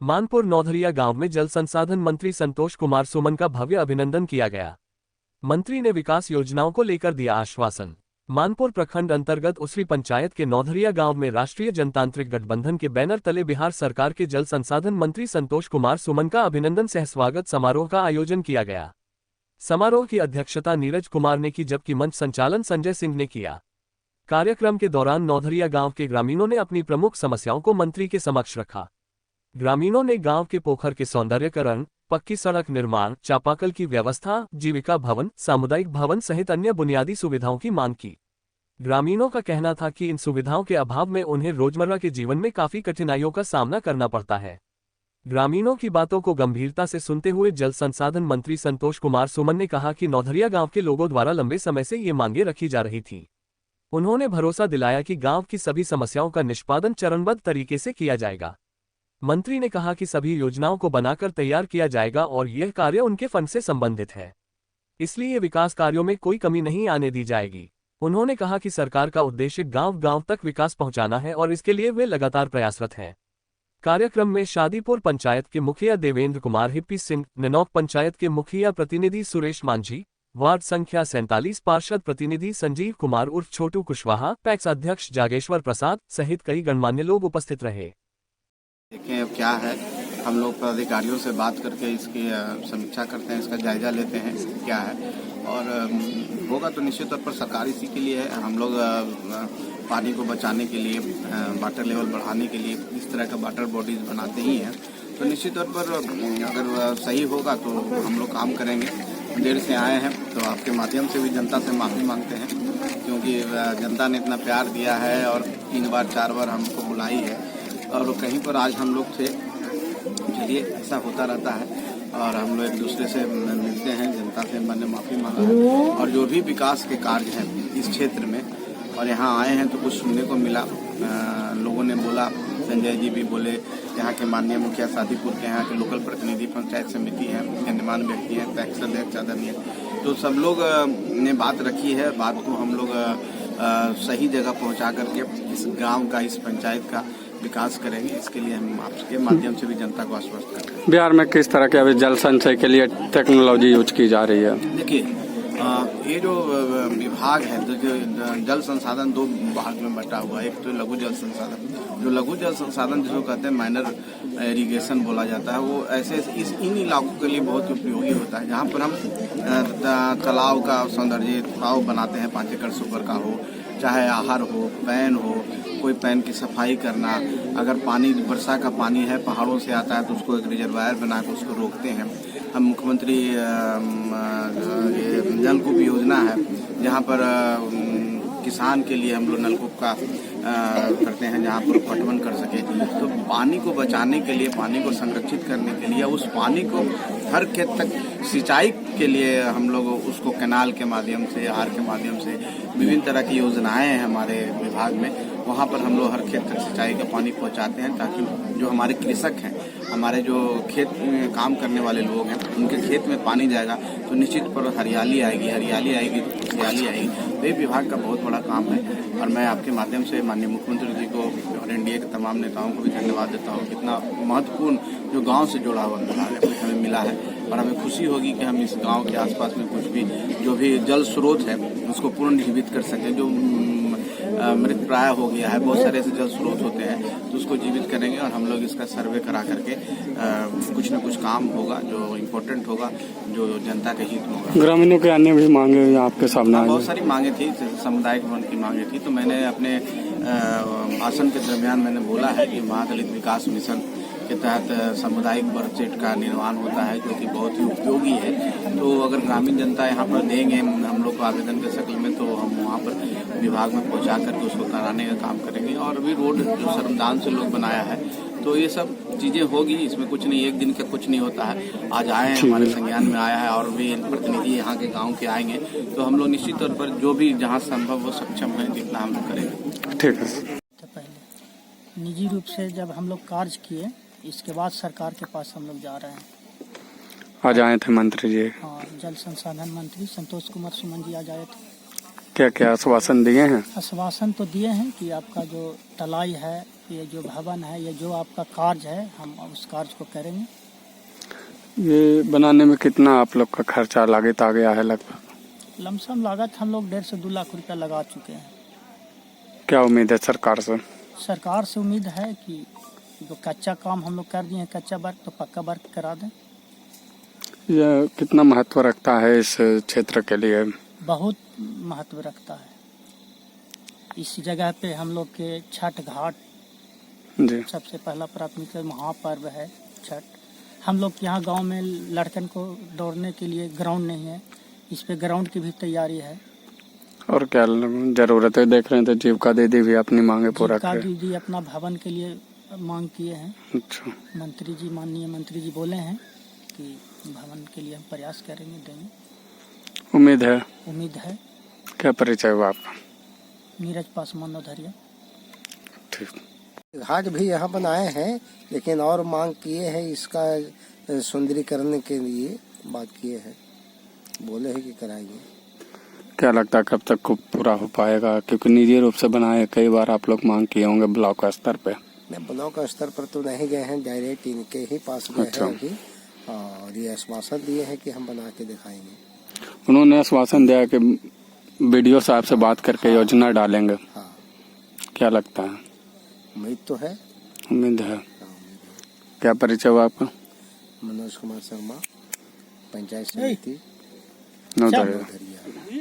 मानपुर नौधरिया गांव में जल संसाधन मंत्री संतोष कुमार सुमन का भव्य अभिनंदन किया गया। मंत्री ने विकास योजनाओं को लेकर दिया आश्वासन। मानपुर प्रखंड अंतर्गत उसरी पंचायत के नौधरिया गांव में राष्ट्रीय जनतांत्रिक गठबंधन के बैनर तले बिहार सरकार के जल संसाधन मंत्री संतोष कुमार सुमन का अभिनंदन सह स्वागत समारोह का आयोजन किया गया। समारोह की अध्यक्षता नीरज कुमार ने की, जबकि मंच संचालन संजय सिंह ने किया। कार्यक्रम के दौरान नौधरिया गांव के ग्रामीणों ने अपनी प्रमुख समस्याओं को मंत्री के समक्ष रखा। ग्रामीणों ने गांव के पोखर के सौंदर्यीकरण, पक्की सड़क निर्माण, चापाकल की व्यवस्था, जीविका भवन, सामुदायिक भवन सहित अन्य बुनियादी सुविधाओं की मांग की। ग्रामीणों का कहना था कि इन सुविधाओं के अभाव में उन्हें रोजमर्रा के जीवन में काफी कठिनाइयों का सामना करना पड़ता है। ग्रामीणों की बातों को गंभीरता से सुनते हुए जल संसाधन मंत्री संतोष कुमार सुमन ने कहा कि नौधरिया गांव के लोगों द्वारा लंबे समय से ये मांगे रखी जा रही थी। उन्होंने भरोसा दिलाया कि गांव की सभी समस्याओं का निष्पादन चरणबद्ध तरीके से किया जाएगा। मंत्री ने कहा कि सभी योजनाओं को बनाकर तैयार किया जाएगा और यह कार्य उनके फंड से संबंधित है, इसलिए विकास कार्यों में कोई कमी नहीं आने दी जाएगी। उन्होंने कहा कि सरकार का उद्देश्य गांव-गांव तक विकास पहुंचाना है और इसके लिए वे लगातार प्रयासरत हैं। कार्यक्रम में शादीपुर पंचायत के मुखिया देवेंद्र कुमार हिप्पी सिंह, ननौक पंचायत के मुखिया प्रतिनिधि सुरेश मांझी, वार्ड संख्या 47 पार्षद प्रतिनिधि संजीव कुमार उर्फ छोटू कुशवाहा, पैक्स अध्यक्ष जागेश्वर प्रसाद सहित कई गणमान्य लोग उपस्थित रहे। देखें अब क्या है, हम लोग पदाधिकारियों से बात करके इसकी समीक्षा करते हैं, इसका जायजा लेते हैं क्या है, और होगा तो निश्चित तौर पर सरकार इसी के लिए है। हम लोग पानी को बचाने के लिए, वाटर लेवल बढ़ाने के लिए इस तरह का वाटर बॉडीज बनाते ही हैं, तो निश्चित तौर पर अगर सही होगा तो हम लोग काम करेंगे। देर से आए हैं तो आपके माध्यम से भी जनता से माफ़ी मांगते हैं, क्योंकि जनता ने इतना प्यार दिया है और 3 बार 4 बार हमको बुलाई है और कहीं पर आज हम लोग थे। चलिए, ऐसा होता रहता है और हम लोग एक दूसरे से मिलते हैं। जनता से मैंने माफ़ी मांगा है और जो भी विकास के कार्य हैं इस क्षेत्र में, और यहाँ आए हैं तो कुछ सुनने को मिला। लोगों ने बोला, संजय जी भी बोले, यहाँ के माननीय मुखिया शादीपुर के, यहाँ के लोकल प्रतिनिधि, पंचायत समिति हैं, गणमान्य व्यक्ति हैं, पैक्स अध्यक्ष आदरणीय, तो सब लोग ने बात रखी है। बात को हम लोग सही जगह पहुँचा करके इस गाँव का, इस पंचायत का विकास करेंगे। इसके लिए हम आपके माध्यम से भी जनता को आश्वस्त करते हैं। बिहार में किस तरह के अभी जल संचय के लिए टेक्नोलॉजी यूज की जा रही है? देखिए, ये जो विभाग है, तो जो जल संसाधन 2 भाग में बटा हुआ है। एक तो लघु जल संसाधन, जो लघु जल संसाधन जिसको कहते हैं माइनर इरिगेशन बोला जाता है, वो ऐसे इन इलाकों के लिए बहुत उपयोगी होता है, जहाँ पर हम तालाब का सौंदर्य तालाब बनाते हैं, 5 एकड़ से ऊपर का हो, चाहे आहर हो, पैन हो, कोई पैन की सफाई करना। अगर पानी वर्षा का पानी है, पहाड़ों से आता है, तो उसको एक रिजर्वायर बना कर उसको रोकते हैं। हम मुख्यमंत्री नलकूप योजना है, जहाँ पर किसान के लिए हम लोग नलकूप का करते हैं, जहाँ पर पटवन कर सके। तो पानी को बचाने के लिए, पानी को संरक्षित करने के लिए, उस पानी को हर खेत तक सिंचाई के लिए हम लोग उसको कैनाल के माध्यम से, आर के माध्यम से, विभिन्न तरह की योजनाएं हैं हमारे विभाग में। वहाँ पर हम लोग हर खेत तक सिंचाई का पानी पहुँचाते हैं, ताकि जो हमारे कृषक हैं, हमारे जो खेत में काम करने वाले लोग हैं, उनके खेत में पानी जाएगा तो निश्चित पर हरियाली आएगी, हरियाली आएगी तो खुशहाली आएगी। तो ये विभाग का बहुत बड़ा काम है और मैं आपके माध्यम से माननीय मुख्यमंत्री जी को और एनडीए के तमाम नेताओं को भी धन्यवाद देता हूँ। कितना महत्वपूर्ण जो गाँव से जुड़ा हुआ विभाग है हमें मिला है और हमें खुशी होगी कि हम इस गाँव के आसपास में कुछ भी जो भी जल स्रोत है उसको पुनर्जीवित कर सकें। जो मृत प्राय हो गया है, बहुत सारे ऐसे जल स्रोत होते हैं, तो उसको जीवित करेंगे और हम लोग इसका सर्वे करा करके कुछ न कुछ काम होगा जो इम्पोर्टेंट होगा, जो जनता के हित में होगा। ग्रामीणों के अन्य भी मांगे आपके सामने? बहुत सारी मांगे थी, सामुदायिक भवन की मांगे थी, तो मैंने अपने भाषण के दरमियान मैंने बोला है कि महादलित विकास मिशन के तहत सामुदायिक बर्थ सेट का निर्माण होता है, जो कि बहुत ही उपयोगी है। तो अगर ग्रामीण जनता यहाँ पर देंगे हम लोग को आवेदन के शक्ल में, तो हम वहाँ पर विभाग में पहुँचा करके उसको कराने का काम करेंगे। और अभी रोड जो श्रमदान से लोग बनाया है, तो ये सब चीज़ें होगी, इसमें कुछ नहीं, एक दिन का कुछ नहीं होता है। आज आए हैं, हमारे संज्ञान में आया है और भी प्रतिनिधि यहाँ के गाँव के आएंगे, तो हम लोग निश्चित तौर पर जो भी जहाँ संभव हो, सक्षम है, जितना हम लोग करेंगे। ठीक है। पहले निजी रूप से जब हम लोग कार्य किए, इसके बाद सरकार के पास हम लोग जा रहे हैं। आज आए थे मंत्री जी? हाँ, जल संसाधन मंत्री संतोष कुमार सुमन जी आज आए थे। क्या क्या आश्वासन दिए हैं? आश्वासन तो दिए हैं कि आपका जो तलाई है ये जो भवन है, ये जो आपका कार्य है, हम उस कार्य को करेंगे। ये बनाने में कितना आप लोग का खर्चा लागत आ गया है लगभग? लमसम लागत हम लोग 1.5 से 2 लाख रुपया लगा चुके हैं। क्या उम्मीद है सरकार से? सरकार से उम्मीद है कि जो कच्चा काम हम लोग कर दिए हैं, कच्चा वर्क, तो पक्का वर्क करा दें। यह कितना महत्व रखता है इस क्षेत्र के लिए? बहुत महत्व रखता है। इस जगह पे हम लोग के छठ घाट जी। सबसे पहला प्राथमिक महापर्व है छठ। हम लोग के यहाँ गांव में लड़कन को दौड़ने के लिए ग्राउंड नहीं है, इस पे ग्राउंड की भी तैयारी है। और क्या जरूरतें देख रहे हैं तो जीविका दीदी भी अपनी मांगे पूरा जीविका करे। दीदी अपना भवन के लिए मांग किए हैं। अच्छा, मंत्री जी, माननीय मंत्री जी बोले हैं कि भवन के लिए हम प्रयास करेंगे, देंगे। उम्मीद है। उम्मीद है। क्या परिचय हुआ आपका? नीरज पासवान नौधरिया। ठीक। घाट भी यहाँ बनाए हैं, लेकिन और मांग किए हैं इसका सुंदरीकरण के लिए बात किए हैं, बोले हैं कि कराएंगे। क्या लगता है कब तक को पूरा हो पाएगा? क्योंकि निजी रूप से बनाए, कई बार आप लोग मांग किए होंगे ब्लॉक स्तर पे। नहीं, ब्लॉक स्तर पर तो नहीं गए हैं, डायरेक्ट इनके ही पास गए अच्छा। हैं अभी, और ये आश्वासन दिए हैं कि हम बना के दिखाएंगे। उन्होंने आश्वासन दिया कि बीडीओ साहब से बात करके योजना डालेंगे। हाँ, क्या लगता है? उम्मीद तो है। उम्मीद है। हाँ, उम्मीद है। क्या परिचय हुआ आपका? मनोज कुमार शर्मा, पंचायत समिति नौधरिया। नौधरिया।